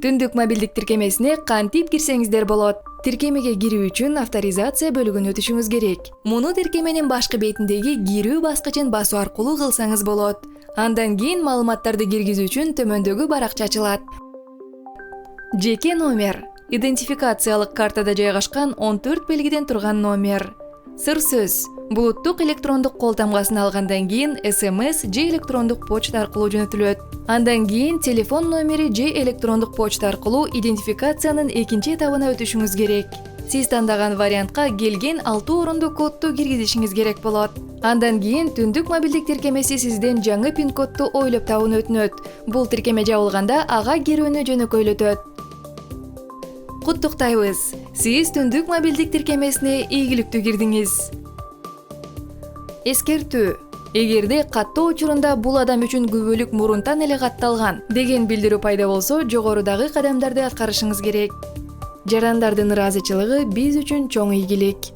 Түндүк мобилдик тиркемесине кантип кирсеңиздер болот? Тиркемеге кирүү үчүн авторизация бөлүгүн өтүшүңүз керек. Муну тиркеменин башкы бетиндеги кирүү баскычын басуу аркылуу кылсаңыз болот. Андан кийин маалыматтарды киргизүү үчүн төмөндөгү баракча ачылат. Жеке номер. Идентификациялык картада жайгашкан 14 белгиден турган номер. Сыр сөз. Булуттук электрондук кол тамгасын алгандан кийин SMS же электрондук почта аркылуу жөнөтүлөт. Андан кийин телефон номери же электрондук почта аркылуу идентификациянын экинчи этабына өтүшүңүз керек. Сиз тандаган вариантка келген 6 орондуу кодду киргизишиңиз керек болот. Андан кийин түндүк мобилдик тиркемеси сизден жаңы пин-кодду ойлоп табууну өтүнөт. Бул тиркеме жабылганда ага кирүүнү жөнөкөйлөтөт. Куттуктайбыз! Сиз түндүк мобилдик тиркемесине ийгиликтүү кирдиңиз. Эскертүү. Эгерде каттоо учурунда бул адам үчүн күбөлүк мурунтан эле катталган деген билдирүү пайда болсо, жогорудагы кадамдарды аткарышыңыз керек. Жарандардын ыраазычылыгы биз үчүн чоң ийгилик.